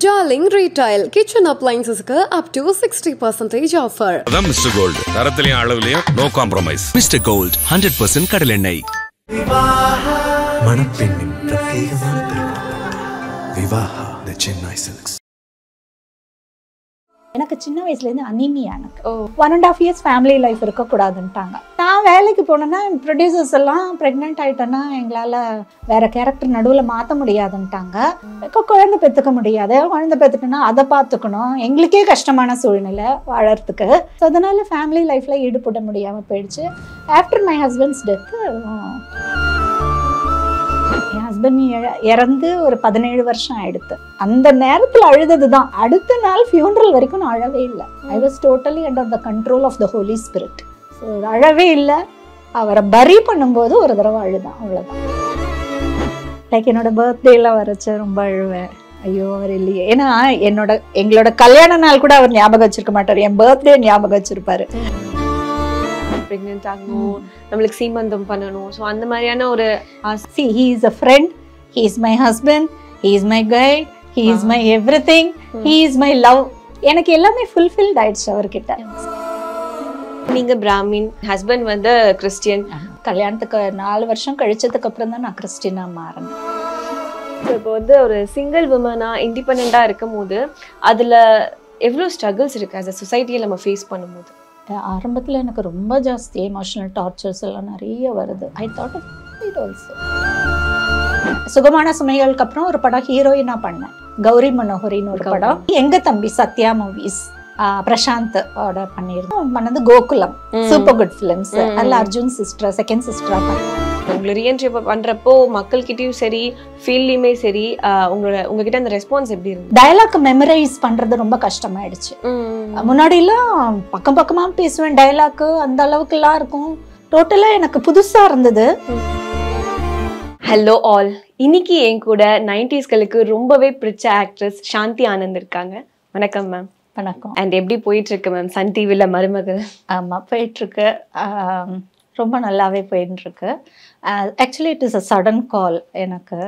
Darling Retail Kitchen Appliances up to 60% offer. அதான் mister gold, தரத்திலையும் அளவுலையும் நோ காம்ப்ரமைஸ். மிஸ்டர் கோல்ட் 100% கடலெண்ணெய். மணப்பெண்ணின் பிரத்யேகமான திருமணம் விவாஹா தி சென்னை சில்க்ஸ். எனக்கு சின்ன வயசுலேருந்து அனீமியா எனக்கு 1.5 years ஃபேமிலி லைஃப் இருக்கக்கூடாதுன்ட்டாங்க. நான் வேலைக்கு போனேன்னா ப்ரொடியூசர்ஸ் எல்லாம் ப்ரெக்னென்ட் ஆகிட்டேன்னா எங்களால் வேற கேரக்டர் நடுவில் மாற்ற முடியாதுன்ட்டாங்க. குழந்தை பெற்றுக்க முடியாது, குழந்தை பெற்றுட்டோன்னா அதை பார்த்துக்கணும், எங்களுக்கே கஷ்டமான சூழ்நிலை வாழறதுக்கு. ஸோ அதனால ஃபேமிலி லைஃப்பில் ஈடுபட முடியாமல் போயிடுச்சு. After my husband's death, N husband இறந்து ஒரு 17 வருஷம் ஆயிடுத்து. அந்த நேரத்தில் அழுதது தான். அடுத்த நாள் ஃபியூனரல் வரைக்கும் நான் அழவே இல்லை. I was totally under the control of the Holy Spirit. So அழவே இல்லை. அவரை பரி பண்ணும்போது ஒரு தடவை அழுதான், அவ்வளோதான். லைக் என்னோட பர்த்டேலாம் வரைச்ச ரொம்ப அழுவேன். ஐயோ அவர் இல்லையே. ஏன்னா எங்களோட கல்யாண நாள் கூட அவர் ஞாபகம் வச்சிருக்க மாட்டார், என் பர்த்டே ஞாபகம் வச்சிருப்பாரு. பிரெக்னென்ட் ஆகணும், நம்மளுக்கு சீமந்தம் பண்ணணும். ஸோ அந்த மாதிரியான ஒரு see, he is a friend, he is my husband, he is my guide, he is my everything, he is my love. எனக்கு எல்லாமே ஃபுல்ஃபில்ட் ஆயிடுச்சு அவர்கிட்ட. நீங்க பிராமின், ஹஸ்பண்ட் வந்து கிறிஸ்டியன். கல்யாணத்துக்கு 4 வருஷம் கழிச்சதுக்கு அப்புறம் தான் நான் கிறிஸ்டினா மாறினேன். இப்போ வந்து ஒரு சிங்கிள் உமனா இண்டிபெண்டா இருக்கும் போது அதுல எவ்வளோ ஸ்ட்ரகிள்ஸ் இருக்கு as a சொசைட்டியை நம்ம ஃபேஸ் பண்ணும்போது? ஆரம்பத்தில் எனக்கு ரொம்ப ஜாஸ்தி எமோஷனல் டார்ச்சர்ஸ் எல்லாம் நிறைய வருது. I thought of it also. சுகமான சுமைகளுக்கு அப்புறம் ஒரு படம் ஹீரோயினா பண்ணேன், கௌரி மனோகரின்னு ஒரு படம். எங்க தம்பி சத்யா மூவிஸ் பிரசாந்த் ஆர்டர் பண்ணியிருந்தோம். பண்ணது கோகுலம், சூப்பர் குட் ஃபிலிம்ஸ். அதில் அர்ஜுன் சிஸ்டர், செகண்ட் சிஸ்டரா பண்ணேன். உங்களை ரீஎன்ட்ரி பண்றப்போ மக்கள்கிட்டயும் சரி ஃபீல்ட்லயுமே சரி உங்ககிட்ட அந்த ரெஸ்பான்ஸ் எப்படி இருக்கு? டயலாக் மெமரைஸ் பண்றது ரொம்ப கஷ்டமாயிடுச்சு. முன்னாடி எல்லாம் பக்கம் பக்கமா பேசுவேன், டயலாக் அந்த அளவுக்கு எல்லாம் இருக்கும். டோட்டலா எனக்கு புதுசா இருந்தது. ஹலோ ஆல், இன்னைக்கு என் கூட 90sகளுக்கு ரொம்பவே பிடிச்ச ஆக்ட்ரஸ் சாந்தி ஆனந்த் இருக்காங்க. வணக்கம் மேம். வணக்கம். அண்ட் எப்படி போயிட்டு இருக்கு மேம் சன் டிவில மருமகள்? ஆமா, போயிட்டு இருக்கு. ரொம்ப நல்லாவே போயிட்டு இருக்கு. Actually it is a sudden call எனக்கு.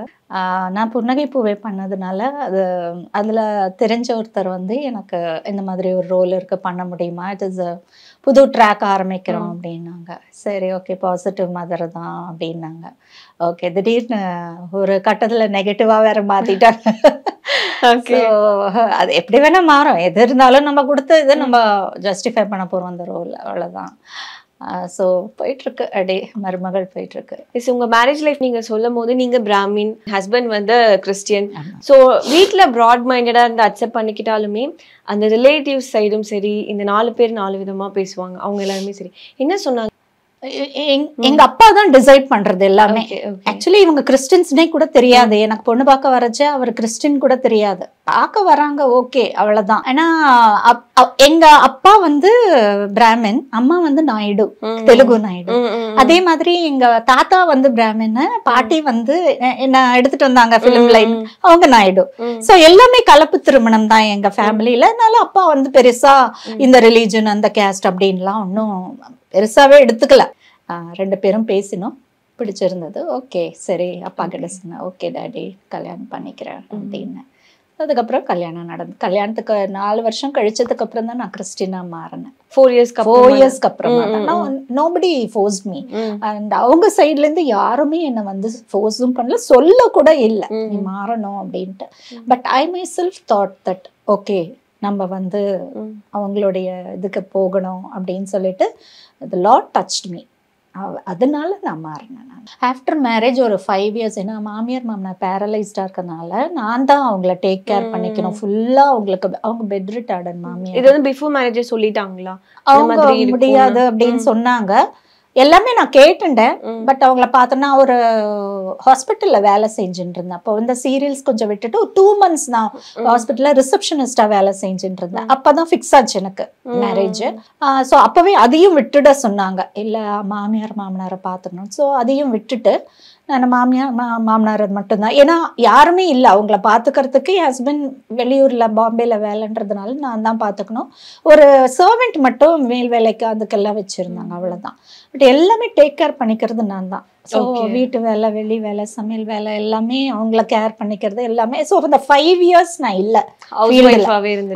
நான் புன்னகை பூவே பண்ணதுனால அதில் தெரிஞ்ச ஒருத்தர் வந்து எனக்கு இந்த மாதிரி ஒரு ரோல் இருக்கு, பண்ண முடியுமா, இட் இஸ் புது ட்ராக் ஆரம்பிக்கிறோம் அப்படின்னாங்க. சரி ஓகே, பாசிட்டிவ் மதர் தான் அப்படின்னாங்க. ஓகே, திடீர்னு ஒரு கட்டத்தில் நெகட்டிவாக வேற மாற்றிட்டாங்க. அது எப்படி வேணா மாறும், எது இருந்தாலும் நம்ம கொடுத்த இதை நம்ம ஜஸ்டிஃபை பண்ண போகிறோம் அந்த ரோல், அவ்வளோதான். ஸோ போயிட்டுருக்கு, அப்படியே மருமகள் போயிட்டுருக்கு. இஸ் உங்கள் மேரேஜ் லைஃப் நீங்கள் சொல்லும் போது நீங்கள் பிராமின், ஹஸ்பண்ட் வந்து கிறிஸ்டியன். ஸோ வீட்டில் ப்ராட் மைண்டடாக இருந்து அக்செப்ட் பண்ணிக்கிட்டாலுமே அந்த ரிலேட்டிவ்ஸ் சைடும் சரி, இந்த 4 பேர் 4 விதமாக பேசுவாங்க. அவங்க எல்லாருமே சரி என்ன சொன்னாங்க? எங்க அப்பா தான் டிசைட் பண்றது எல்லாமே. ஆக்சுவலி இவங்க கிறிஸ்டின்ஸ்னே கூட தெரியாது. எனக்கு பொண்ணு பார்க்க வரச்ச அவர் கிறிஸ்டின் கூட தெரியாது. பார்க்க வராங்க, ஓகே, அவ்வளவுதான். ஏன்னா எங்க அப்பா வந்து பிராமின், அம்மா வந்து நாயுடு, தெலுங்கு நாயுடு. அதே மாதிரி எங்க தாத்தா வந்து பிராமின், பாட்டி வந்து என்ன எடுத்துட்டு வந்தாங்க பிலிம் லைன், அவங்க நாயுடு. சோ எல்லாமே கலப்பு திருமணம் தான் எங்க ஃபேமிலியில. அதனால அப்பா வந்து பெருசா இந்த ரிலீஜன் அந்த கேஸ்ட் அப்படின்லாம் ஒன்றும் பெருசாவே எடுத்துக்கல. 2 பேரும் பேசினோம், பிடிச்சிருந்தது. ஓகே சரி, அப்பா கிட்ட சொன்னேன், ஓகே டாடி கல்யாணம் பண்ணிக்கிறேன் அப்படின்னு. அதுக்கப்புறம் கல்யாணம் நடந்து கல்யாணத்துக்கு 4 வருஷம் கழிச்சதுக்கு அப்புறம் தான் நான் கிறிஸ்டினா மாறினேன். 4 இயர்ஸ்க்கு அப்புறமா தான். Nobody forced me. அண்ட் அவங்க சைட்ல இருந்து யாருமே என்னை வந்து ஃபோர்ஸும் பண்ணல, சொல்ல கூட இல்லை நீ மாறணும் அப்படின்ட்டு. But I my self thought that okay நம்ம வந்து அவங்களுடைய இதுக்கு போகணும் அப்படின்னு சொல்லிட்டு the Lord touched me. அதனால நான் மாறினேன். ஆஃப்டர் மேரேஜ் ஒரு 5 years, ஏன்னா மாமியார் மாமனார் பேரலைஸ்டா இருக்கனால நான் தான் அவங்கள டேக் கேர் பண்ணிக்கணும் ஃபுல்லா. அவங்க பெட் ரிட்டார்டன் மாமியார். இது வந்து பிஃபோர் மேரேஜ் சொல்லிட்டாங்களா? அவங்க முடியாது அப்படின்னு சொன்னாங்க. எல்லாமே நான் கேட்டுட்டேன். பட் அவங்கள பார்த்தோன்னா ஒரு ஹாஸ்பிட்டல்ல வேலை செஞ்சுட்டு இருந்தேன். அப்போ இந்த சீரியல்ஸ் கொஞ்சம் விட்டுட்டு 2 months நான் ஹாஸ்பிட்டல்ல ரிசப்ஷனிஸ்டா வேலை செஞ்சுட்டு இருந்தேன். அப்பதான் ஃபிக்ஸ் ஆச்சு எனக்கு மேரேஜ். ஸோ அப்பவே அதையும் விட்டுட சொன்னாங்க, இல்ல மாமியார் மாமனாரை பார்த்துக்கணும். ஸோ அதையும் விட்டுட்டு நான் மாமனார் மட்டும்தான். ஏன்னா யாருமே இல்லை அவங்கள பார்த்துக்கிறதுக்கு. என் ஹஸ்பண்ட் வெளியூர்ல பாம்பேல வேலைன்றதுனால நான் தான் பார்த்துக்கணும். ஒரு சர்வெண்ட் மட்டும் மேல் வேலைக்கு அதுக்கெல்லாம் வச்சிருந்தாங்க, அவ்வளவுதான். பட் எல்லாமே டேக் கேர் பண்ணிக்கிறது நான் தான். ஸோ வீட்டு வேலை, வெளி வேலை, சமையல் வேலை எல்லாமே அவங்கள கேர் பண்ணிக்கிறது எல்லாமே. ஸோ அந்த 5 years நான் இல்லை.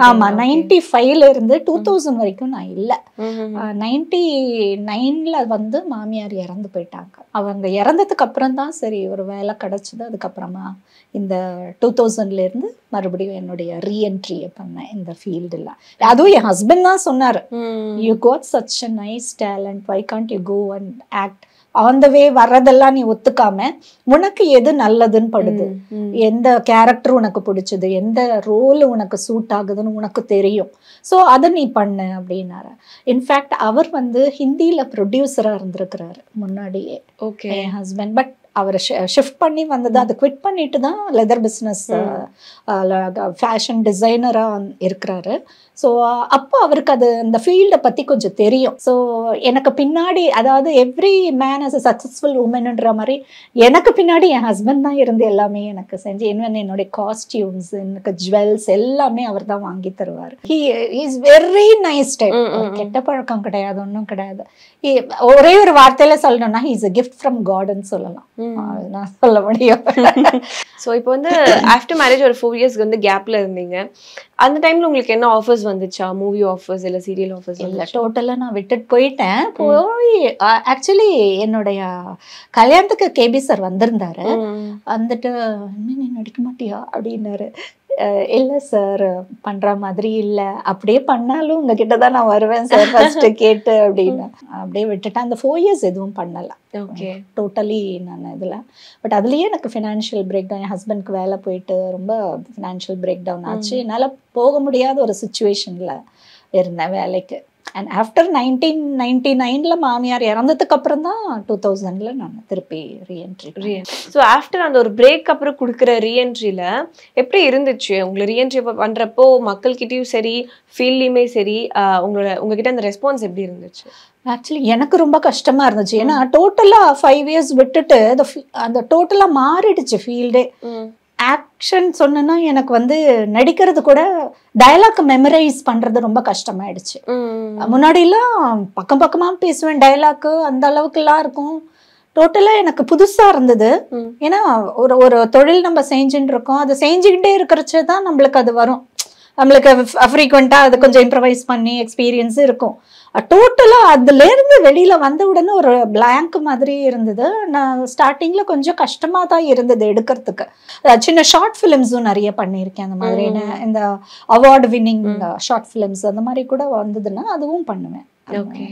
ஆமா, 95ல இருந்து 2000 வரைக்கும் நான் இல்லை. 99ல வந்து மாமியார் இறந்து போயிட்டாங்க. அவங்க இறந்ததுக்கு அப்புறம் தான் சரி ஒரு வேலை கிடைச்சது. அதுக்கப்புறமா இந்த 2000ல இருந்து மறுபடியும் என்னுடைய ரீஎன்ட்ரியை பண்ணேன் இந்த ஃபீல்டில். அதுவும் என் ஹஸ்பண்ட் தான் சொன்னார், you got such a nice talent, why can't you go and act on the way. வர்றதெல்லாம் நீ ஒத்துக்காம உனக்கு எது நல்லதுன்னு படுது, எந்த கேரக்டர் உனக்கு பிடிச்சது, எந்த ரோல் உனக்கு சூட் ஆகுதுன்னு உனக்கு தெரியும், ஸோ அதை நீ பண்ணு அப்படின்னாரு. இன்ஃபேக்ட் அவர் வந்து ஹிந்தியில ப்ரொடியூசரா இருந்திருக்கிறாரு முன்னாடியே என் ஹஸ்பண்ட். பட் அவரை ஷிஃப்ட் பண்ணி வந்தது, அதை குவிட் பண்ணிட்டு தான் லெதர் பிஸ்னஸ் ஃபேஷன் டிசைனராக இருக்கிறாரு. ஸோ அப்போ அவருக்கு அது அந்த ஃபீல்டை பற்றி கொஞ்சம் தெரியும். ஸோ எனக்கு பின்னாடி, அதாவது every man as a successful உமன்ன்ற மாதிரி எனக்கு பின்னாடி என் ஹஸ்பண்ட் தான் இருந்து எல்லாமே எனக்கு செஞ்சு, என்னுடைய காஸ்டியூம்ஸ், எனக்கு ஜுவல்ஸ் எல்லாமே அவர் தான் வாங்கி தருவார். He is very nice type. கெட்ட பழக்கம் கிடையாது, ஒன்றும் கிடையாது. ஒரே ஒரு வார்த்தையில சொல்லணும்னா he is a gift from காட்னு சொல்லலாம். நான் சொல்ல முடியும். ஸோ இப்போ வந்து ஆஃப்டர் மேரேஜ் ஒரு 4 years வந்து கேப்ல இருந்தீங்க. அந்த டைம்ல உங்களுக்கு என்ன ஆஃபர்ஸ் வந்துச்சா? மூவி ஆஃபர்ஸ் இல்லை சீரியல் ஆஃபர்ஸ்? இல்லை, டோட்டலாக நான் விட்டுட்டு போயிட்டேன். போய் ஆக்சுவலி என்னுடைய கல்யாணத்துக்கு கேபி சார் வந்திருந்தாரு. வந்துட்டு நீ நடிக்க மாட்டியா அப்படின்னாரு. இல்லை சார், பண்ணுற மாதிரி இல்லை, அப்படியே பண்ணாலும் உங்ககிட்ட தான் நான் வருவேன் சார் ஃபர்ஸ்ட்டு கேட்டு அப்படின்னு அப்படியே விட்டுட்டேன். அந்த 4 years எதுவும் பண்ணலை. ஓகே, டோட்டலி நான் இதில். பட் அதுலேயே எனக்கு ஃபினான்ஷியல் பிரேக் டவுன், என் ஹஸ்பண்ட்க்கு வேலை போயிட்டு ரொம்ப ஃபினான்ஷியல் பிரேக் டவுன் ஆச்சு. என்னால் போக முடியாத ஒரு சுச்சுவேஷனில் இருந்தேன் வேலைக்கு. அண்ட் ஆஃப்டர் 1999ல மாமியார் இறந்ததுக்கு அப்புறம் தான் 2000ல நான் திருப்பி ரீஎன்ட்ரி. ஸோ ஆஃப்டர் அந்த ஒரு பிரேக் அப்புறம் கொடுக்குற ரீஎன்ட்ரியில் எப்படி இருந்துச்சு உங்களுக்கு? ரீஎன்ட்ரி பண்ணுறப்போ மக்கள்கிட்டயும் சரி, ஃபீல்ட்லேயுமே சரி, உங்ககிட்ட அந்த ரெஸ்பான்ஸ் எப்படி இருந்துச்சு? ஆக்சுவலி எனக்கு ரொம்ப கஷ்டமா இருந்துச்சு. ஏன்னா டோட்டலாக 5 years விட்டுட்டு அந்த டோட்டலாக மாறிடுச்சு ஃபீல்டே. ஆக்ஷன் சொன்னா எனக்கு வந்து நடிக்கிறது கூட டயலாக் மெமரைஸ் பண்றது ரொம்ப கஷ்டமாயிடுச்சு. முன்னாடிலாம் பக்கம் பக்கமா பேசுவேன், டயலாக்கு அந்த அளவுக்கு எல்லாம் இருக்கும். டோட்டலா எனக்கு புதுசா இருந்தது. ஏன்னா ஒரு தொழில் நம்ம செஞ்சுட்டு இருக்கோம், அதை செஞ்சுக்கிட்டே இருக்கிறச்சதான் நம்மளுக்கு அது வரும். நம்மளுக்கு ஃப்ரீக்வெண்டா அது கொஞ்சம் இம்ப்ரவைஸ் பண்ணி எக்ஸ்பீரியன்ஸ் இருக்கும். டோட்டலா அதுல இருந்து வெளியில வந்த உடனே ஒரு பிளாங்க் மாதிரி இருந்தது. நான் ஸ்டார்டிங்ல கொஞ்சம் கஷ்டமா தான் இருந்தது எடுக்கிறதுக்கு. சின்ன ஷார்ட் ஃபிலிம்ஸும் நிறைய பண்ணியிருக்கேன். அந்த மாதிரி இந்த அவார்டு வின்னிங் ஷார்ட் ஃபிலிம்ஸ் அந்த மாதிரி கூட வந்ததுன்னா அதுவும் பண்ணுவேன். ஓகே,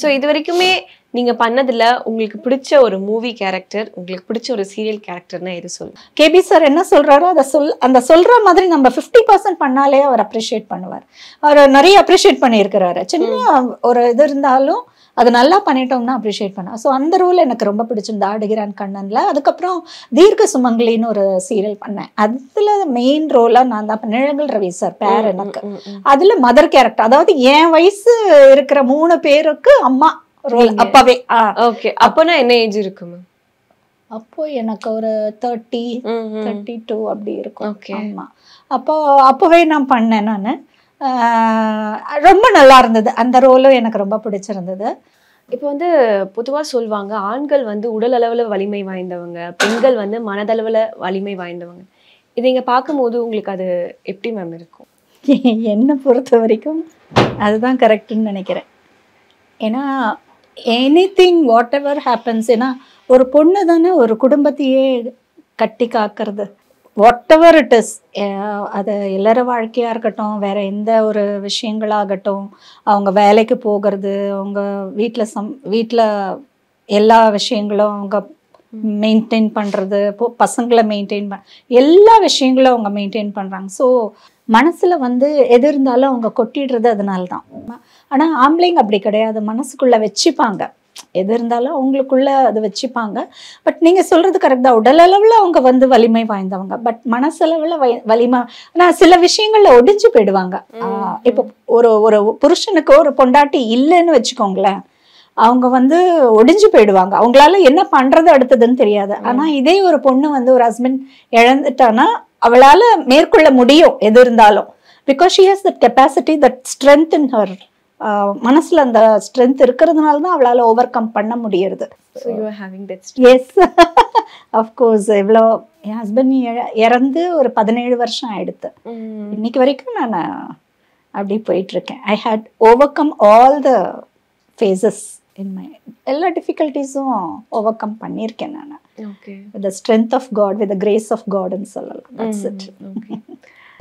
ஸோ இது வரைக்குமே நீங்க பண்ணதுல உங்களுக்கு பிடிச்ச ஒரு மூவி கேரக்டர், உங்களுக்கு பிடிச்ச ஒரு சீரியல் கேரக்டர்னா எது சொல்லு? கேபி சார் என்ன சொல்றாரோ அந்த சொல்ற மாதிரி நம்ம 50% பண்ணாலே அவர் அப்ரிஷியேட் பண்ணுவார். அவர் நிறைய அப்ரிஷியேட் பண்ணியிருக்கிறாரு. சின்ன ஒரு இது இருந்தாலும் அது நல்லா பண்ணிட்டோம்னா அப்ரிஷியேட் பண்ண. ஸோ அந்த ரோல் எனக்கு ரொம்ப பிடிச்சிருந்தா ஆடுகிறான் கண்ணன்ல. அதுக்கப்புறம் தீர்க்க சுமங்கலின்னு ஒரு சீரியல் பண்ணேன். அதுல மெயின் ரோலா நான் தான் நிழல் ரவி சார் பேர் எனக்கு. அதுல மதர் கேரக்டர், அதாவது என் வயசு இருக்கிற 3 பேருக்கு அம்மா ரோல் அப்பவே. ஓகே, அப்போனா என்ன ஏஜ் இருக்கு மேம்? அப்போ எனக்கு ஒரு 30, 32 அப்படி இருக்கும். ஆமா, அப்போவே நான் பண்ணேன். நான் ரொம்ப நல்லா இருந்தது. அந்த ரோலும் எனக்கு ரொம்ப பிடிச்சிருந்தது. இப்போ வந்து பொதுவாக சொல்லுவாங்க, ஆண்கள் வந்து உடல் அளவில் வலிமை வாய்ந்தவங்க, பெண்கள் வந்து மனதளவில் வலிமை வாய்ந்தவங்க. இதை இங்கே பார்க்கும்போது உங்களுக்கு அது எப்படி மேம் இருக்கும்? என்னை பொறுத்த வரைக்கும் அதுதான் கரெக்டுன்னு நினைக்கிறேன். ஏன்னா எனிதிங் வாட் எவர் ஹேப்பன்ஸ், ஏன்னா ஒரு பொண்ணு தானே ஒரு குடும்பத்தையே கட்டி காக்கிறது. வாட் எவர் இட் இஸ், அது எல்லார வாழ்க்கையாக இருக்கட்டும், வேற எந்த ஒரு விஷயங்களாகட்டும், அவங்க வேலைக்கு போகிறது, அவங்க வீட்டில் எல்லா விஷயங்களும் அவங்க மெயின்டைன் பண்ணுறது, பசங்களை மெயின்டைன் எல்லா விஷயங்களும் அவங்க மெயின்டைன் பண்ணுறாங்க. ஸோ மனசில் வந்து எது இருந்தாலும் அவங்க கொட்டிடுறது அதனால தான். ஆனால் ஆம்பளைங்க அப்படி கிடையாது, மனசுக்குள்ளே வச்சுப்பாங்க. எது இருந்தாலும் அவங்களுக்குள்ள அதை வச்சுப்பாங்க. பட் நீங்கள் சொல்கிறது கரெக்ட் தான், உடல் அளவில் அவங்க வந்து வலிமை வாய்ந்தவங்க, பட் மனசளவில் வலிமை. ஆனால் சில விஷயங்களில் ஒடிஞ்சு போயிடுவாங்க. இப்போ ஒரு புருஷனுக்கு ஒரு பொண்டாட்டி இல்லைன்னு வச்சுக்கோங்களேன், அவங்க வந்து ஒடிஞ்சு போயிடுவாங்க. அவங்களால என்ன பண்ணுறது அடுத்ததுன்னு தெரியாது. ஆனால் இதே ஒரு பொண்ணு வந்து ஒரு ஹஸ்பண்ட் இழந்துட்டானா அவளால் மேற்கொள்ள முடியும் எது இருந்தாலும். Because she has that capacity, that strength in her மனசுல அந்த ஸ்ட்ரென்த் இருக்கிறதுனால தான் அவளால ஓவர் கம் பண்ண முடியறது. So you are having that yes of course. இவ்வளோ என் ஹஸ்பண்ட் இறந்து ஒரு 17 வருஷம் ஆயிடுத்து. இன்னைக்கு வரைக்கும் நான் அப்படி போயிட்டு இருக்கேன். I had overcome all the phases in my எல்லா டிஃபிகல்ட்டிஸும் ஓவர் கம் பண்ணியிருக்கேன் நான். Okay. With the strength of God, with the grace of காட்னு சொல்லலாம். That's it. ஓகே.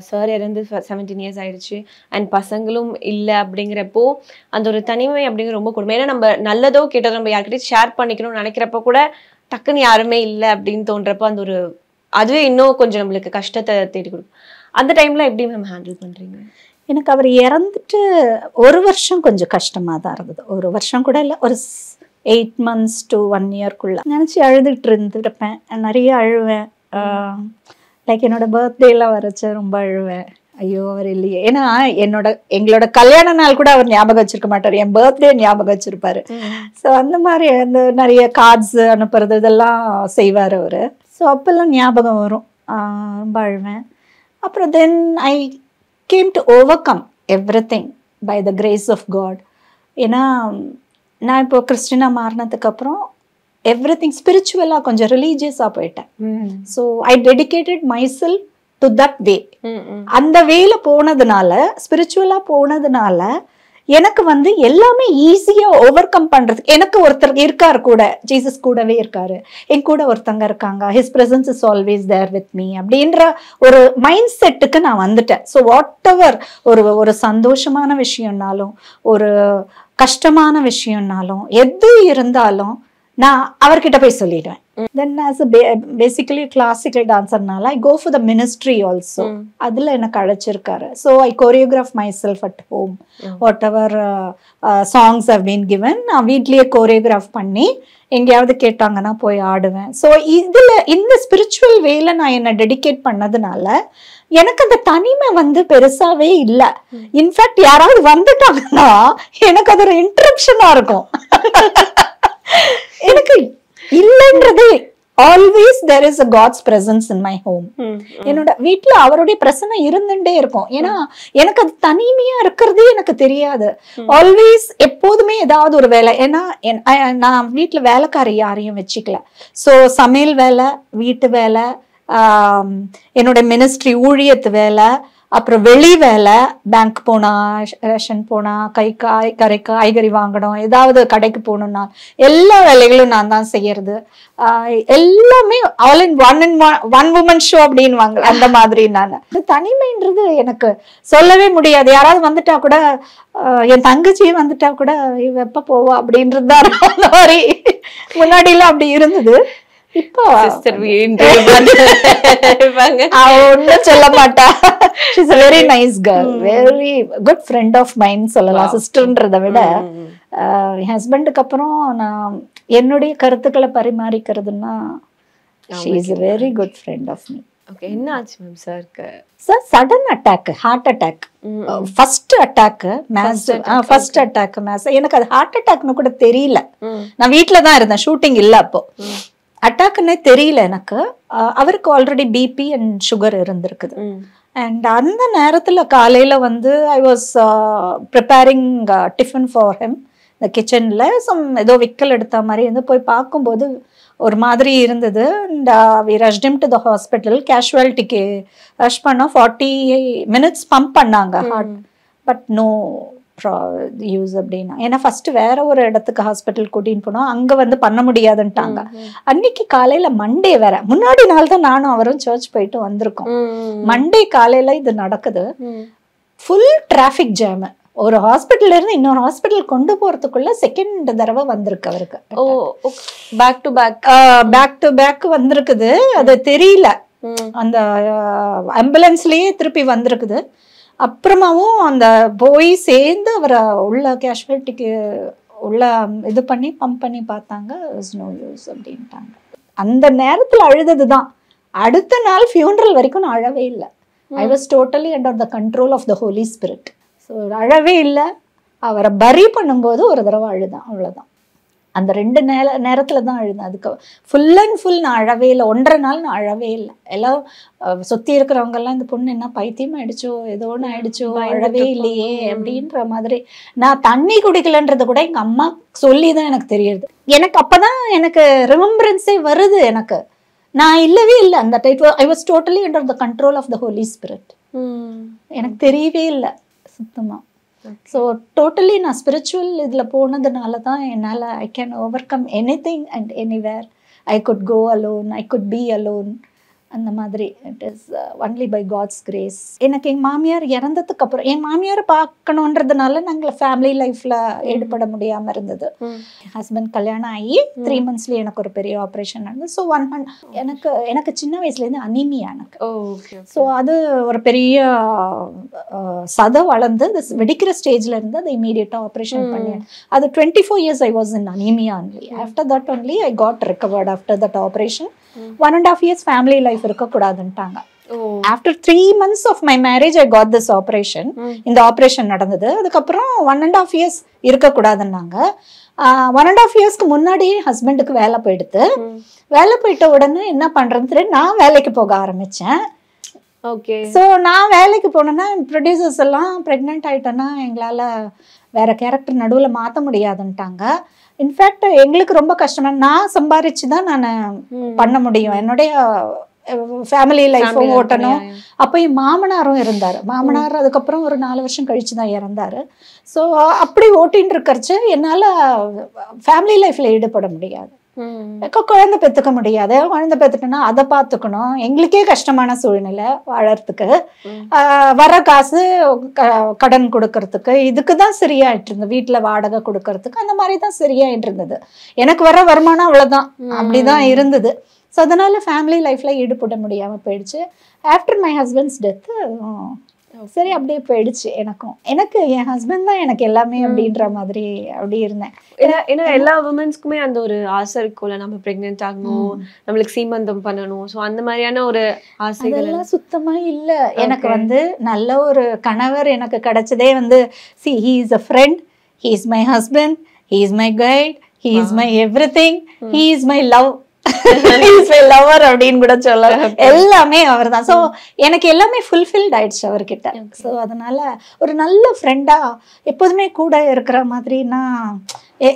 சார் இறந்து 17 இயர்ஸ் ஆயிடுச்சு அண்ட் பசங்களும் இல்லை அப்படிங்கிறப்போ அந்த ஒரு தனிமை அப்படிங்கிற ரொம்ப கொடுமை. ஏன்னா நம்ம நல்லதோ கேட்டதோ நம்ம யார்கிட்டயும் ஷேர் பண்ணிக்கணும்னு நினைக்கிறப்ப கூட டக்குன்னு யாருமே இல்லை அப்படின்னு தோன்றப்போ அந்த ஒரு அதுவே இன்னும் கொஞ்சம் நம்மளுக்கு கஷ்டத்தை தேடி கொடுக்கும். அந்த டைம்ல எப்படி மேம் ஹேண்டில் பண்றீங்க? எனக்கு அவர் இறந்துட்டு ஒரு வருஷம் கொஞ்சம் கஷ்டமாக தான் இருந்தது. ஒரு வருஷம் கூட இல்லை, ஒரு 8 months to 1 yearக்குள்ள நினச்சி அழுதுகிட்டு இருந்துருப்பேன். நிறைய அழுவேன். லைக் என்னோட பர்த்டேலாம் வரைச்ச ரொம்ப அழுவேன். ஐயோ அவர் இல்லையே. ஏன்னா எங்களோட கல்யாண நாள் கூட அவர் ஞாபகம் வச்சிருக்க மாட்டார், என் பர்த்டே ஞாபகம் வச்சிருப்பாரு. ஸோ அந்த மாதிரி அந்த நிறைய கார்ட்ஸ் அனுப்புறது இதெல்லாம் செய்வார் அவர். ஸோ அப்பெல்லாம் ஞாபகம் வரும். ரொம்ப அழுவேன். அப்புறம் then I came to overcome everything by the grace of God. ஏன்னா நான் இப்போ கிறிஸ்டினா மாறினதுக்கு அப்புறம் எவ்ரி திங் ஸ்பிரிச்சுவலாக கொஞ்சம் ரிலீஜியஸாக போயிட்டேன். So I dedicated my self to that way. அந்த வேல போனதுனால, ஸ்பிரிச்சுவலாக போனதுனால எனக்கு வந்து எல்லாமே ஈஸியாக ஓவர் கம் பண்ணுறதுக்கு எனக்கு ஒருத்தர் இருக்கார் கூட, ஜீசஸ் கூடவே இருக்காரு, என் கூட ஒருத்தங்க இருக்காங்க, his presence is always there with me அப்படின்ற ஒரு மைண்ட் செட்டுக்கு நான் வந்துட்டேன். ஸோ வாட் எவர் ஒரு சந்தோஷமான விஷயம்னாலும் ஒரு கஷ்டமான விஷயம்னாலும் எது இருந்தாலும் நான் அவர்கிட்ட போய் சொல்லிடுவேன். தென் ஆஸ் பேசிக்கலி கிளாசிக்கல் டான்சர்னால I go for the ministry also. அதில் எனக்கு அழைச்சிருக்காரு. So I choreograph myself at home. Whatever songs have been given நான் வீட்லேயே கோரியோகிராஃப் பண்ணி எங்கேயாவது கேட்டாங்கன்னா போய் ஆடுவேன். ஸோ இதில் இந்த ஸ்பிரிச்சுவல் வேல நான் என்னை டெடிகேட் பண்ணதுனால எனக்கு அந்த தனிமை வந்து பெருசாவே இல்லை. இன்ஃபேக்ட் யாராவது வந்துட்டாங்கன்னா எனக்கு அது ஒரு இன்ட்ரப்ஷனா இருக்கும். எனக்கு இல்லைன்றது always there is a God's presence in my home. என்னோட வீட்டுல அவருடைய பிரசனை இருந்துட்டே இருக்கும். ஏன்னா எனக்கு அது தனிமையா இருக்கிறதே எனக்கு தெரியாது. ஆல்வேஸ் எப்போதுமே ஏதாவது ஒரு வேலை. ஏன்னா நான் வீட்டுல வேலைக்காரி யாரையும் வச்சுக்கல. ஸோ சமையல் வேலை, வீட்டு வேலை, என்னோட மினிஸ்ட்ரி ஊழியத்து வேலை, அப்புறம் வெளி வேலை, பேங்க் போனா, ரேஷன் போனா, காய்கறி வாங்கணும், ஏதாவது கடைக்கு போகணும்னா எல்லா வேலைகளும் நான் தான் செய்யறது. எல்லாமே all in one woman show அப்படின்னு வாங்க அந்த மாதிரி. நான் தனிமைன்றது எனக்கு சொல்லவே முடியாது. யாராவது வந்துட்டா கூட, என் தங்கச்சியே வந்துட்டா கூட எப்ப போவா அப்படின்றது தான் அந்த மாதிரி. முன்னாடி எல்லாம் அப்படி இருந்தது. இப்போ ஒன்னும் சொல்ல மாட்டா. She's a very nice girl, very good friend of mine சொல்லலாம். சிஸ்டர்ன்றதை விட என் ஹஸ்பண்டுக்கு அப்புறம் நான் என்னுடைய கருத்துக்களை பரிமாறிக்கிறதுனா she is a very good friend of me. Okay. என்ன ஆச்சு மேம் சாருக்கு? Sir sudden attack, heart attack. First attack first attack எனக்கு அது ஹார்ட் அட்டாக்னு கூட தெரியல. நான் வீட்டில தான் இருந்தேன், ஷூட்டிங் இல்லை அப்போ. அட்டாக்குன்னே தெரியல எனக்கு. அவருக்கு ஆல்ரெடி பிபி அண்ட் சுகர் இருந்திருக்குது. அண்ட் அந்த நேரத்தில் காலையில் வந்து I was preparing tiffin for him இந்த கிச்சனில். ஏதோ விக்கல் எடுத்த மாதிரி வந்து போய் பார்க்கும்போது ஒரு மாதிரி இருந்தது. And we rushed him to the hospital. கேஷுவாலிட்டிக்கு ரஷ் பண்ணோம். 40 minutes பம்ப் பண்ணாங்க ஹார்ட். பட் நோ யூஸ் அப்படின்னா. ஏன்னா ஃபர்ஸ்ட் வேற ஒரு இடத்துக்கு ஹாஸ்பிட்டல் கூட்டின்னு போனோம், அங்க வந்து பண்ண முடியாதுன்ட்டாங்க. அன்னைக்கு காலையில மண்டே வேற, முன்னாடி நாள் தான் நானும் அவரும் சர்ச் போயிட்டு வந்திருக்கோம். மண்டே காலையில இது நடக்குது. Full traffic jam. ஒரு ஹாஸ்பிட்டல்ல இருந்து இன்னொரு ஹாஸ்பிட்டல் கொண்டு போறதுக்குள்ள செகண்ட் தடவை வந்திருக்கு அவருக்கு. பேக் டு பேக் வந்திருக்குது. அது தெரியல. அந்த ஆம்புலன்ஸ்லயே திருப்பி வந்திருக்குது. அப்புறமாவும் அந்த போய் சேர்ந்து அவரை உள்ள கேஷுவாலிட்டிக்கு உள்ள இது பண்ணி பம்ப் பண்ணி பார்த்தாங்க. நோ யூஸ் அப்படின்ட்டாங்க. அந்த நேரத்தில் அழுததுதான். அடுத்த நாள் ஃபியூனரல் வரைக்கும் நான் அழவே இல்லை. I was totally under the control of the Holy Spirit. So அழவே இல்லை. அவரை பரி பண்ணும்போது ஒரு தடவை அழுதான், அவ்வளோதான். அந்த 2 நேரத்துல தான் அழுந்தேன். அதுக்கு ஃபுல் அண்ட் ஃபுல் நான் அழவே இல்லை. 1.5 நாள் நான் அழவே இல்லை. எல்லாம் சுற்றி இருக்கிறவங்க எல்லாம் இந்த பொண்ணு என்ன பைத்தியம் ஆயிடுச்சோ ஏதோ ஒன்று ஆயிடுச்சோ அழவே இல்லையே அப்படின்ற மாதிரி. நான் தண்ணி குடிக்கலன்றது கூட எங்கள் அம்மா சொல்லி தான் எனக்கு தெரியுது. எனக்கு அப்போதான் எனக்கு ரிமெம்பரன்ஸே வருது. எனக்கு நான் இல்லவே இல்லை அந்த டைட். I was totally under the control of the Holy Spirit. எனக்கு தெரியவே இல்லை சுத்தமாக. ஸோ டோட்டலி நான் ஸ்பிரிச்சுவல் இதில் போனதுனால தான் என்னால் I can overcome anything and anywhere. I could go alone, I could be alone. அந்த மாதிரி it is only by God's grace. எனக்கு எங்கள் மாமியார் இறந்ததுக்கு அப்புறம் என் மாமியாரை பார்க்கணுன்றதுனால நாங்கள் ஃபேமிலி லைஃப்பில் ஈடுபட முடியாமல் இருந்தது. ஹஸ்பண்ட் கல்யாணம் ஆகி 3 monthsலேயே எனக்கு ஒரு பெரிய ஆப்ரேஷன் நடந்தது. ஸோ 1 month எனக்கு சின்ன வயசுலேருந்து அனீமியா எனக்கு. ஸோ அது ஒரு பெரிய சதை வளர்ந்து அது வெடிக்கிற ஸ்டேஜில் இருந்து அதை இமீடியட்டாக ஆப்ரேஷன் பண்ணி அது 24 years I was in anaemia only. After that only I got recovered after that operation. 1.5 years family life இருக்கக்கூடாதுன்ட்டாங்க. After 3 months of my marriage I got this operation. இந்த ஆப்ரேஷன் நடந்தது. அதுக்கப்புறம் 1.5 years இருக்கக்கூடாதுன்னாங்க. 1.5 yearsக்கு முன்னாடியே ஹஸ்பண்டுக்கு வேலை போயிடுது. வேலை போயிட்ட உடனே என்ன பண்றதுன்னு நான் வேலைக்கு போக ஆரம்பிச்சேன். ஓகே. ஸோ நான் வேலைக்கு போனேன்னா ப்ரொடியூசர்ஸ் எல்லாம் ப்ரெக்னென்ட் ஆகிட்டேன்னா எங்களால் வேற கேரக்டர் நடுவில் மாற்ற முடியாதுன்ட்டாங்க. இன்ஃபேக்ட் எங்களுக்கு ரொம்ப கஷ்டமா நான் சம்பாரிச்சு தான் நான் பண்ண முடியும். என்னுடைய ஃபேமிலி லைஃப்பும் ஓட்டணும். அப்போ என் மாமனாரும் இருந்தார். மாமனார் அதுக்கப்புறம் ஒரு 4 வருஷம் கழிச்சு தான் இறந்தார். ஸோ அப்படி ஓட்டின்னு இருக்கிறச்சு என்னால் ஃபேமிலி லைஃப்பில் ஈடுபட முடியாது. குழந்தை பெற்றுக்க முடியாது. குழந்தை பெற்றுட்டோன்னா அதை பார்த்துக்கணும். எங்களுக்கே கஷ்டமான சூழ்நிலை வாழறதுக்கு. வர காசு கடன் கொடுக்கறதுக்கு இதுக்கு தான் சரியாயிட்டு இருந்தது. வீட்டில் வாடகை கொடுக்கறதுக்கு அந்த மாதிரி தான் சரியாயிட்டு இருந்தது. எனக்கு வர வருமானம் அவ்வளோதான், அப்படிதான் இருந்தது. ஸோ அதனால ஃபேமிலி லைஃப்ல ஈடுபட முடியாமல் போயிடுச்சு. ஆஃப்டர் மை ஹஸ்பண்ட்ஸ் டெத்து சரி அப்படியே போயிடுச்சு. எனக்கு என் ஹஸ்பண்ட் தான் எனக்கு எல்லாமே அப்படின்ற மாதிரி அப்படி இருந்தேன். ஏன்னா எல்லா உமன்ஸ்க்குமே அந்த ஒரு ஆசை இருக்கும்ல, நம்ம பிரெக்னென்ட் ஆகணும், நம்மளுக்கு சீமந்தம் பண்ணணும். ஸோ அந்த மாதிரியான ஒரு ஆசைகள் எல்லாம் சுத்தமா இல்லை. எனக்கு நல்ல ஒரு கணவர் எனக்கு கிடைச்சதே see he is a friend, he is my husband, he is my guide, he is my everything, he is my love. Lover அப்படின்னு கூட சொல்லலாம். எல்லாமே அவர் தான். ஸோ எனக்கு எல்லாமே ஃபுல்ஃபில்ட் ஆயிடுச்சு அவர்கிட்ட. ஸோ அதனால ஒரு நல்ல ஃப்ரெண்டா எப்போதுமே கூட இருக்கிற மாதிரினா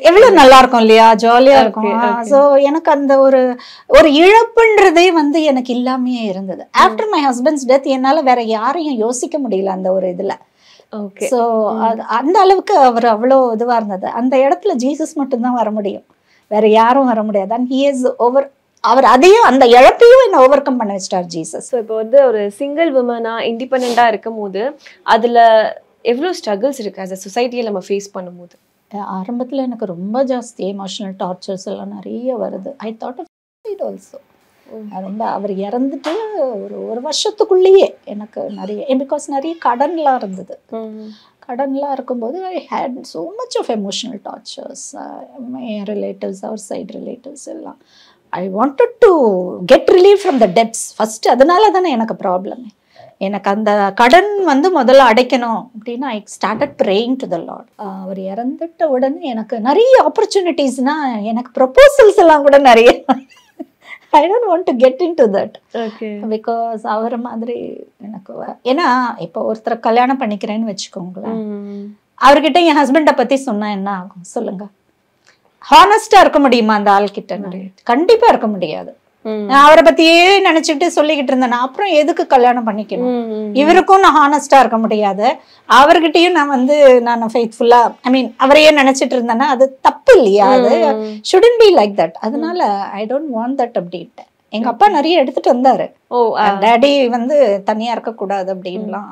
எவ்வளவு நல்லா இருக்கும் இல்லையா, ஜாலியா இருக்கும். ஸோ எனக்கு அந்த ஒரு இழப்புன்றதே எனக்கு இல்லாமே இருந்தது. ஆஃப்டர் மை ஹஸ்பண்ட்ஸ் டெத் என்னால வேற யாரையும் யோசிக்க முடியல அந்த ஒரு இதுல. ஸோ அந்த அளவுக்கு அவர் அவ்வளோ இதுவா இருந்தது. அந்த இடத்துல ஜீசஸ் மட்டும்தான் வர முடியும், வேற யாரும் வர முடியாது. அண்ட் ஹி இஸ் அவர் அதையும் அந்த இழப்பையும் என்ன ஓவர் கம் பண்ண வச்சிட்டார் ஜீசஸ். ஸோ இப்போ ஒரு சிங்கிள் உமனா இண்டிபெண்டா இருக்கும் போது அதுல எவ்வளவு ஸ்ட்ரகிள்ஸ் இருக்கு as a சொசைட்டியை நம்ம ஃபேஸ் பண்ணும்போது? ஆரம்பத்துல எனக்கு ரொம்ப ஜாஸ்தி எமோஷனல் டார்ச்சர்ஸ் எல்லாம் நிறைய வருது. I thought of suicide also. ரொம்ப அவர் இறந்துட்டு ஒரு வருஷத்துக்குள்ளேயே எனக்கு நிறைய பிகாஸ் நிறைய கடன்லாம் இருந்தது. கடன்லாம் இருக்கும்போது I had so much of emotional tortures. My relatives, அவர் சைட் ரிலேட்டிவ்ஸ் எல்லாம். I wanted to get relieve from the debts first. அதனால தானே எனக்கு ப்ராப்ளம். எனக்கு அந்த கடன் முதல்ல அடைக்கணும் அப்படின்னு I started praying to the Lord. அவர் இறந்துட்ட உடனே எனக்கு நிறைய ஆப்பர்ச்சுனிட்டிஸ்னா எனக்கு ப்ரொபோசல்ஸ் எல்லாம் கூட நிறைய. I don't want to get into that. Okay. Because அவர் மாதிரி எனக்கு ஏன்னா இப்போ ஒருத்தரை கல்யாணம் பண்ணிக்கிறேன்னு வச்சுக்கோங்களேன், அவர்கிட்ட என் ஹஸ்பண்டை பத்தி சொன்னா என்ன ஆகும் சொல்லுங்க? ஹானஸ்டா இருக்க முடியுமா அந்த ஆள் கிட்ட? கண்டிப்பா இருக்க முடியாது. நான் அவரை பத்தியே நினைச்சுட்டு சொல்லிக்கிட்டு இருந்தேன். அப்புறம் எதுக்கு கல்யாணம் பண்ணிக்கணும்? இவருக்கும் நான் ஹானஸ்டா இருக்க முடியாது, அவர்கிட்டயும் நான் ஃபெய்த்ஃபுல்லா அவரையே நினைச்சிட்டு இருந்தேன்னா அது தப்பு இல்லையா? அது ஷுடன்ட் பி லைக் தட். அதனால ஐ டோன்ட் வாண்ட் தட் அப்படின்ட்டு. எங்க அப்பா நிறைய எடுத்துட்டு வந்தாரு. டாடி தனியா இருக்க கூடாது அப்படின்லாம்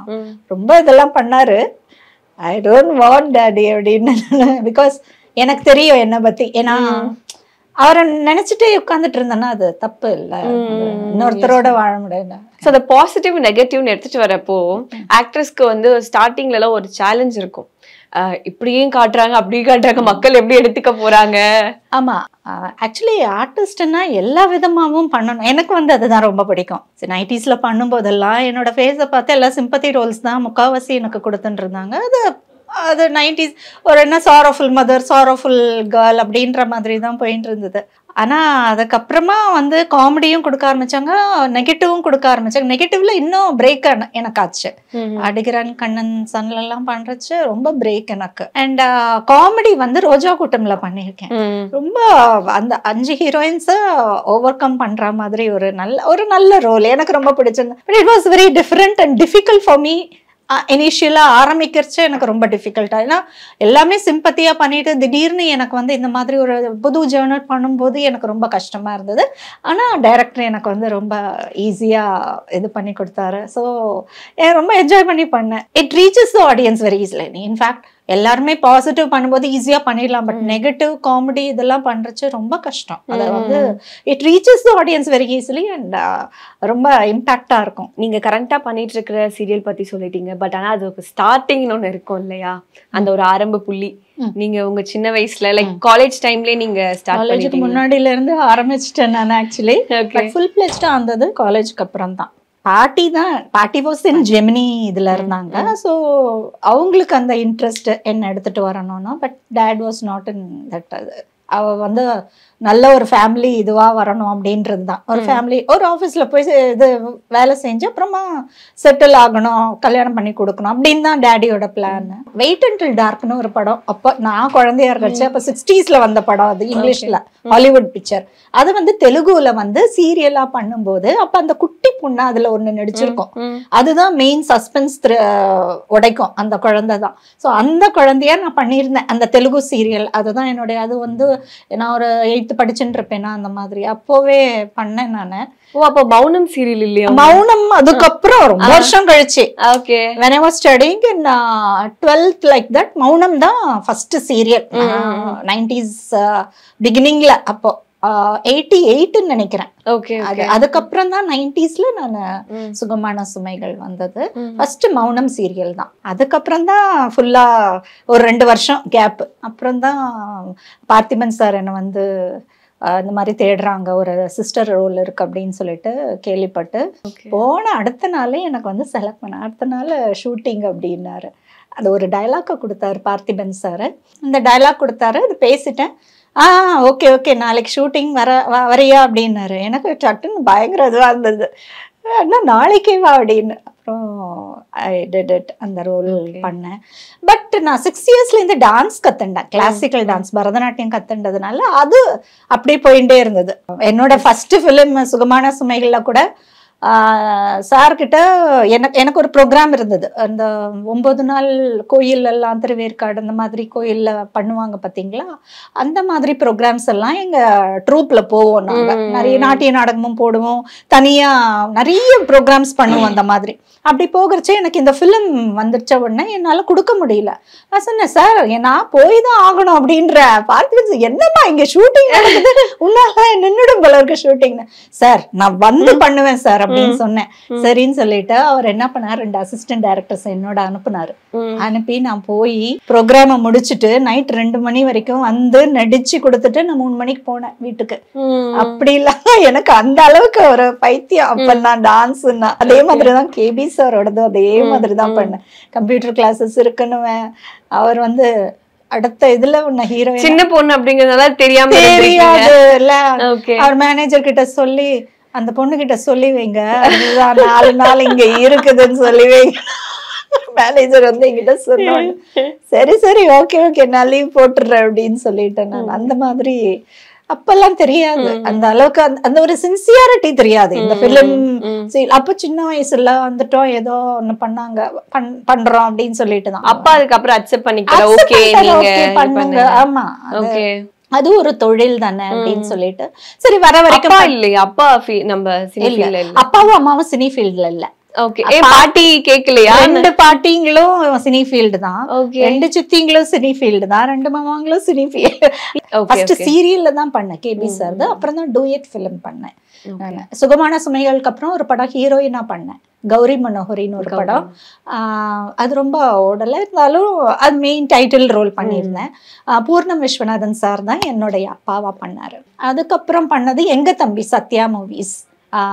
ரொம்ப இதெல்லாம் பண்ணாரு. ஐ டோன்ட் வாண்ட் டாடி அப்படின்னு. பிகாஸ் எனக்கு தெரியும் என்ன பத்தி. ஏன்னா அவரை நினைச்சிட்டே உட்கார்ந்துட்டு இருந்தேன்னா அது தப்பு இல்லை, இன்னொருத்தரோட வாழ முடியல. ஸோ அந்த பாசிட்டிவ் நெகட்டிவ்னு எடுத்துட்டு வரப்போ ஆக்ட்ரஸ்க்கு ஸ்டார்டிங்ல எல்லாம் ஒரு சேலஞ்ச் இருக்கும். இப்படியும் காட்டுறாங்க அப்படியும் காட்டுறாங்க, மக்கள் எப்படி எடுத்துக்க போறாங்க? ஆமா, ஆக்சுவலி ஆர்டிஸ்ட்னா எல்லா விதமாகவும் பண்ணணும். எனக்கு அதுதான் ரொம்ப பிடிக்கும். 90sல பண்ணும்போதெல்லாம் என்னோட ஃபேஸை பார்த்து எல்லாம் சிம்பத்தி ரோல்ஸ் தான் முக்கால்வாசி எனக்கு கொடுத்துட்டு இருந்தாங்க. அது அது 90s ஒரு என்ன சாரோஃபுல் மதர் சாரோஃபுல் கேர்ள் அப்படின்ற மாதிரி தான் போயிட்டு இருந்தது. ஆனால் அதுக்கப்புறமா வந்து காமெடியும் கொடுக்க ஆரம்பித்தாங்க, நெகட்டிவும் கொடுக்க ஆரம்பித்தாங்க. நெகட்டிவ்ல இன்னும் பிரேக் எனக்கு ஆச்சு. அடிகிறான் கண்ணன் சன்லெல்லாம் பண்ணுறச்சு ரொம்ப பிரேக் எனக்கு. அண்ட் காமெடி வந்து ரோஜா கூட்டம்ல பண்ணியிருக்கேன். ரொம்ப அந்த 5 ஹீரோயின்ஸை ஓவர் கம் பண்ணுற மாதிரி ஒரு நல்ல ரோல் எனக்கு ரொம்ப பிடிச்சிருந்தது. But it was very different and difficult for me. இனிஷியலாக ஆரம்பிக்கிறச்சு எனக்கு ரொம்ப டிஃபிகல்ட்டாக, ஏன்னா எல்லாமே சிம்பத்தியாக பண்ணிட்டு திடீர்னு எனக்கு வந்து இந்த மாதிரி ஒரு புது ஜேர்னல் பண்ணும்போது எனக்கு ரொம்ப கஷ்டமாக இருந்தது. ஆனால் டைரக்டர் எனக்கு வந்து ரொம்ப ஈஸியாக இது பண்ணி கொடுத்தாரு. ஸோ ரொம்ப என்ஜாய் பண்ணி பண்ணேன். It reaches the audience very easily. In fact எல்லாருமே பாசிட்டிவ் பண்ணும்போது ஈஸியா பண்ணிடலாம், பட் நெகட்டிவ் காமெடி இதெல்லாம் பண்றச்சு ரொம்ப கஷ்டம். அது வந்து it reaches the audience very easily and ரொம்ப இம்பாக்டா இருக்கும். நீங்க கரண்டா பண்ணிட்டு இருக்கிற சீரியல் பத்தி சொல்லிட்டீங்க, பட் ஆனா அது ஸ்டார்டிங்னு ஒண்ணு இருக்கும் இல்லையா, அந்த ஒரு ஆரம்ப புள்ளி நீங்க உங்க சின்ன வயசுல லைக் காலேஜ் டைம்லயே நீங்க ஸ்டார்ட் பண்ணிட்டீங்க? முன்னாடில இருந்து ஆரம்பிச்சிட்டேன் நான் ஆக்சுவலி. ஃபுல் பிளெஜ்டா வந்தது காலேஜ்க்கு அப்புறம் தான். பாட்டி வாஸ் இன் ஜெமினி இதுல இருந்தாங்க. ஸோ அவங்களுக்கு அந்த இன்ட்ரெஸ்ட் என்ன எடுத்துட்டு வரணும்னா, but date was not in that. அவ வந்து நல்ல ஒரு ஃபேமிலி இதுவா வரணும் அப்படின்றது தான். ஒரு ஃபேமிலி ஒரு ஆஃபீஸில் போய் இது வேலை செஞ்சு அப்புறமா செட்டில் ஆகணும், கல்யாணம் பண்ணி கொடுக்கணும் அப்படின்னு தான் டேடியோட பிளான். வெயிட் அண்டில் டார்க்னு ஒரு படம், அப்போ நான் குழந்தையா இருந்துச்சு. அப்போ 60s வந்த படம், அது இங்கிலீஷ்ல ஹாலிவுட் பிக்சர். அது வந்து தெலுங்குல வந்து சீரியலா பண்ணும்போது அப்ப அந்த குட்டி பொண்ணு அதுல ஒண்ணு நடிச்சிருக்கும். அதுதான் மெயின் சஸ்பென்ஸ் உடைக்கும் அந்த குழந்தை தான். ஸோ அந்த குழந்தைய நான் பண்ணியிருந்தேன் அந்த தெலுங்கு சீரியல். அதுதான் என்னுடைய, அது வந்து நான் ஒரு 8th படிச்சுட்டு இருப்பேன்னா அந்த மாதிரி அப்போவே பண்ணேன் நானு. ஓ, அப்போ மௌனம் சீரியல் இல்லையா? மௌனம் அதுக்கப்புறம் ரொம்ப வருஷம் கழிச்சு. Okay. when I was studying in 12th like that, மௌனம் தான் ஃபர்ஸ்ட் சீரியல் 90s பிகினிங்ல. அப்போ 88 நினைக்கிறேன். ஓகே. அதுக்கப்புறம் தான் 90sல நான் சுகமான சுமைகள் வந்தது. ஃபர்ஸ்ட் மௌனம் சீரியல் தான். அதுக்கப்புறம் தான் ஃபுல்லா ஒரு 2 வருஷம் கேப். அப்புறம் தான் பார்த்திபன் சார் என்ன வந்து இந்த மாதிரி தேடுறாங்க, ஒரு சிஸ்டர் ரோல் இருக்கு அப்படின்னு சொல்லிட்டு கேள்விப்பட்டு போன அடுத்த நாளே எனக்கு வந்து செலக்ட் பண்ண, அடுத்த நாள் ஷூட்டிங் அப்படின்னாரு. அது ஒரு டைலாக்கை கொடுத்தாரு பார்த்திபன் சார். இந்த டைலாக் கொடுத்தாரு, அது பேசிட்டேன். ஓகே ஓகே நாளைக்கு ஷூட்டிங் வரையா அப்படின்னாரு. எனக்கு சட்டுன்னு பயங்கர இதுவாக இருந்தது, அண்ணா நாளைக்கே வா அப்படின்னு. அப்புறம் ஐ டிட் இட், அந்த ரோல் பண்ணேன். பட் நான் 6 இயர்ஸ்லேருந்து டான்ஸ் கற்றுண்டேன், கிளாசிக்கல் டான்ஸ், பரதநாட்டியம் கற்றுண்டதுனால அது அப்படியே போயிட்டே இருந்தது. என்னோட ஃபர்ஸ்ட் ஃபிலிம் சுகமான சுமைகளில் கூட சார்கிட்ட எனக்கு ஒரு ப்ரோக்ராம் இருந்தது. அந்த 9 நாள் கோயில் எல்லாம் திருவேற்காடு அந்த மாதிரி கோயிலில் பண்ணுவாங்க பார்த்தீங்களா, அந்த மாதிரி ப்ரோக்ராம்ஸ் எல்லாம் எங்கள் ட்ரூப்பில் போவோம். நாங்கள் நிறைய நாட்டிய நாடகமும் போடுவோம், தனியாக நிறைய ப்ரோக்ராம்ஸ் பண்ணுவோம் அந்த மாதிரி. அப்படி போகிறச்சே எனக்கு இந்த ஃபிலிம் வந்துருச்ச உடனே என்னால் கொடுக்க முடியல. நான் சொன்னேன், சார் நான் போய் தான் ஆகணும் அப்படின்ற. பார்த்து என்னம்மா இங்கே ஷூட்டிங் நடக்குது, உன்னால நின்றுடும் போல இருக்க ஷூட்டிங்னு. சார் நான் வந்து பண்ணுவேன் சார் அப்படின்னு சொன்னேன். சரின்னு சொல்லிட்டு அவர் என்ன பண்ணாரு, 2 அசிஸ்டன்ட் டைரக்டர்ஸ் என்னோட அனுப்புனாரு. அனுப்பி நான் போய் ப்ரோக்ராம முடிச்சுட்டு நைட் 2 மணி வரைக்கும் வந்து நடிச்சு கொடுத்துட்டு நான் 3 மணிக்கு போனேன் வீட்டுக்கு. அப்படி இல்லாம எனக்கு அந்த அளவுக்கு ஒரு பைத்தியம் அப்ப நான் டான்ஸ்னா. அதே மாதிரிதான் கேபி சாரோடதும் அதே மாதிரிதான் பண்ணேன். Computer classes இருக்குன்னுவேன். அவர் வந்து அடுத்த இதுல உன்ன ஹீரோயின் சின்ன பொண்ணு அப்படிங்கறதால தெரியாது இல்ல, அவர் மேனேஜர் கிட்ட சொல்லி அந்த பொண்ணு கிட்ட சொல்லி வைங்க, அதுதான் 4 நாள் இங்க இருக்குதுன்னு சொல்லி வைங்க. மேனேஜர் வந்து என்கிட்ட சொன்னாங்க. சரி சரி ஓகே ஓகே நான் லீவ் போட்டுறேன் அப்படின்னு சொல்லிட்டேன் நான். அந்த மாதிரி அப்பெல்லாம் தெரியாது அந்த அளவுக்கு, அந்த ஒரு சின்சியாரிட்டி தெரியாது இந்த பிலிம். அப்ப சின்ன வயசுல வந்துட்டோம், ஏதோ ஒண்ணு பண்ணாங்க பண்றோம் அப்படின்னு சொல்லிட்டு தான். அப்பா அதுக்கப்புறம் அக்செப்ட் பண்ணிக்கிட்டாரு, பண்ணுங்க. ஆமா, அது ஒரு தொழில் தானே அப்படின்னு சொல்லிட்டு சரி வர வரைக்கும் இல்லையா. அப்பா நம்ம சினி ஃபீல்ட்ல இல்ல, அப்பாவும் அம்மாவும் சினி ஃபீல்ட்ல இல்ல. ஓகே. பாட்டி கேக்கலையா? 2 பாட்டிங்களும் சினி ஃபீல்டு தான், 2 சித்திங்களும் சினி ஃபீல்டு தான், 2 மாமாங்களும் சினி ஃபீல்டு. ஃபர்ஸ்ட் சீரியல்ல தான் பண்ணேன் கேபி சார் தான். அப்புறம் தான் டூயட் ஃபிலிம் பண்ணேன். சுகமான சுமைகளுக்கு அப்புறம் ஒரு படம் ஹீரோயினா பண்ணேன், கௌரி மனோகரின்னு ஒரு படம். அது ரொம்ப ஓடலை, இருந்தாலும் அது மெயின் டைட்டில் ரோல் பண்ணியிருந்தேன். பூர்ணம் விஸ்வநாதன் சார் தான் என்னுடைய அப்பாவா பண்ணாரு. அதுக்கப்புறம் பண்ணது எங்க தம்பி சத்யா மூவிஸ்,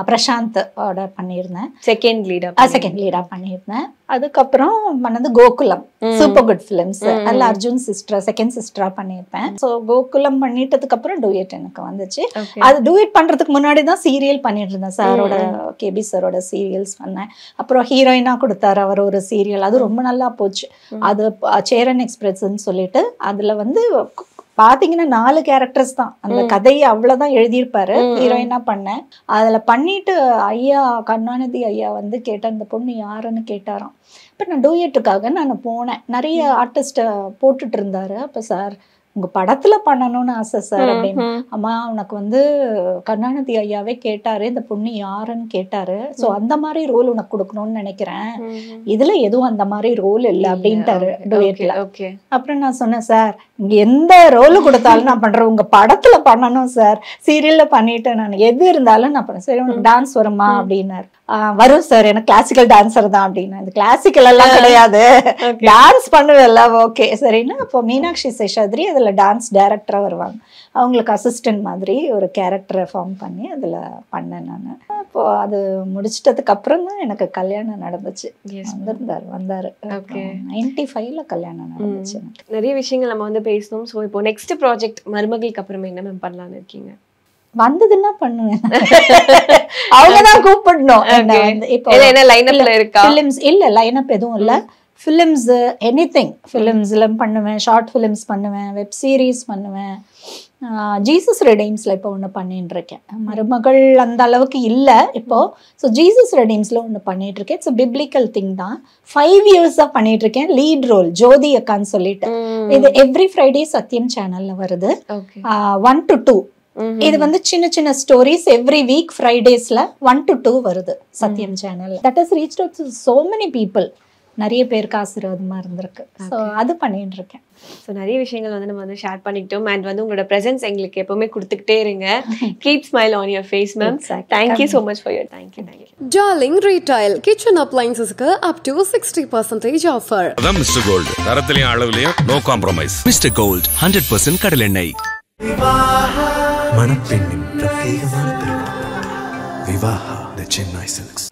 பிரசாந்த் ஓட பண்ணியிருந்தேன். செகண்ட் லீடா பண்ணியிருந்தேன். அதுக்கப்புறம் பண்ணது கோகுலம், சூப்பர் குட் ஃபிலிம்ஸ். அதில் அர்ஜுன் சிஸ்டர் செகண்ட் சிஸ்டரா பண்ணியிருப்பேன். ஸோ கோகுலம் பண்ணிட்டதுக்கு அப்புறம் டூயட் எனக்கு வந்துச்சு. அது டூயட் பண்றதுக்கு முன்னாடி தான் சீரியல் பண்ணிட்டு இருந்தேன். சாரோட கேபி சாரோட சீரியல்ஸ் பண்ணேன். அப்புறம் ஹீரோயினா கொடுத்தாரு அவர் ஒரு சீரியல், அது ரொம்ப நல்லா போச்சு. அது சேரன் எக்ஸ்பிரஸ்ன்னு சொல்லிட்டு அதுல வந்து பாத்தீங்கன்னா 4 கேரக்டர்ஸ் தான். அந்த கதையை அவ்வளவுதான் எழுதியிருப்பாரு. ஹீரோயினா பண்ணேன். அதுல பண்ணிட்டு ஐயா கருணாநிதி ஐயா வந்து கேட்ட அந்த பொண்ணு யாருன்னு கேட்டாராம். இப்ப நான் டூயட்டுக்காக நான் போனேன். நிறைய ஆர்டிஸ்ட போட்டுட்டு இருந்தாரு. அப்ப சார் உங்க படத்துல பண்ணணும்னு ஆசை சார் அப்படின்னு. அம்மா உனக்கு வந்து கருணாநிதி ஐயாவே கேட்டாரு, இந்த பொண்ணு யாருன்னு கேட்டாரு. சோ அந்த மாதிரி ரோல் உனக்கு கொடுக்கணும்னு நினைக்கிறேன், இதுல எதுவும் அந்த மாதிரி ரோல் இல்ல அப்படின்ட்டாரு டூயட்ல. அப்புறம் நான் சொன்னேன் சார் இங்க எந்த ரோல் கொடுத்தாலும் நான் பண்றேன், உங்க படத்துல பண்ணணும் சார். சீரியல்ல பண்ணிட்டு நான் எது இருந்தாலும் நான் பண்ணேன். சரி உனக்கு டான்ஸ் வருமா அப்படின்னாரு. வரும் சார், எனக்கு கிளாசிக்கல் டான்சர் தான் அப்படின்னா. இந்த கிளாசிக்கல் எல்லாம் கிடையாது, டான்ஸ் பண்ணுவேல்ல. ஓகே சரின்னா அப்போ மீனாட்சி சேஷாத்ரி அதுல டான்ஸ் டைரக்டரா வருவாங்க. அவங்களுக்கு அசிஸ்டன்ட் மாதிரி ஒரு கேரக்டரை ஃபார்ம் பண்ணி அதுல பண்ணேன் நான். அப்போ அது முடிச்சிட்டதுக்கு அப்புறம் தான் எனக்கு கல்யாணம் நடந்துச்சு. வந்தாரு 95ல கல்யாணம் நடந்துச்சு. நிறைய விஷயங்கள் நம்ம வந்து பேசணும். ஸோ இப்போ நெக்ஸ்ட் ப்ராஜெக்ட் மருமகளுக்கு அப்புறமே என்ன மேம் பண்ணலான்னு இருக்கீங்க? வந்ததுன்னா பண்ணுவேன், அவங்கதான் கூப்பிடணும். இப்போ லைனப்ல இருக்கா? இல்ல லைனப் எதுவும் இல்ல. ஃபிலிம்ஸ் எனிதிங் ஃபிலிம்ஸ்ல பண்ணுவேன், ஷார்ட் ஃபிலிம்ஸ் பண்ணுவேன், வெப் சீரிஸ் பண்ணுவேன். ஜீசஸ் ரெடீம்ஸ்ல இப்போ ஒன்று பண்ணிட்டு இருக்கேன். மருமகள் அந்த அளவுக்கு இல்லை இப்போ. ஸோ ஜீசஸ் ரெடீம்ஸ்ல ஒன்று பண்ணிட்டு இருக்கேன். இட்ஸ் பிப்ளிக்கல் திங் தான். 5 இயர்ஸா பண்ணிட்டு இருக்கேன். லீட் ரோல் ஜோதி அக்கான்னு சொல்லிட்டு. இது எவ்ரி ஃப்ரைடே சத்யம் சேனல்ல வருது 1 to 2. இது வந்து சின்ன சின்ன ஸ்டோரிஸ் எவ்ரி வீக் ஃப்ரைடேஸ்ல 1 to 2 வருது Sathyam channel. That is reached out to so many people. நிறைய பேருக்கு ஆசீர்வாதமா இருந்திருக்கு. ஸோ அது பண்ணிட்டு இருக்கேன். ஸோ நிறைய விஷயங்கள் வந்து நம்ம வந்து ஷேர் பண்ணிக்கிட்டோம். அண்ட் வந்து உங்களோட ப்ரெசன்ஸ் எங்களுக்கு எப்பவுமே கொடுத்துக்கிட்டே இருங்க. Keep smile on your face ma'am. Thank you so much for your thank you. Darling Retail kitchen appliances up to 60% offer. அதான் மிஸ்டர் கோல்ட், தரத்திலையும் அளவுலையும் நோ காம்ப்ரமைஸ். மிஸ்டர் கோல்ட் 100% கடலெண்ணெய். மணப்பெண்ணின் பிரத்யேகமான திருமணம் விவாஹா தி சென்னை சில்க்ஸ்.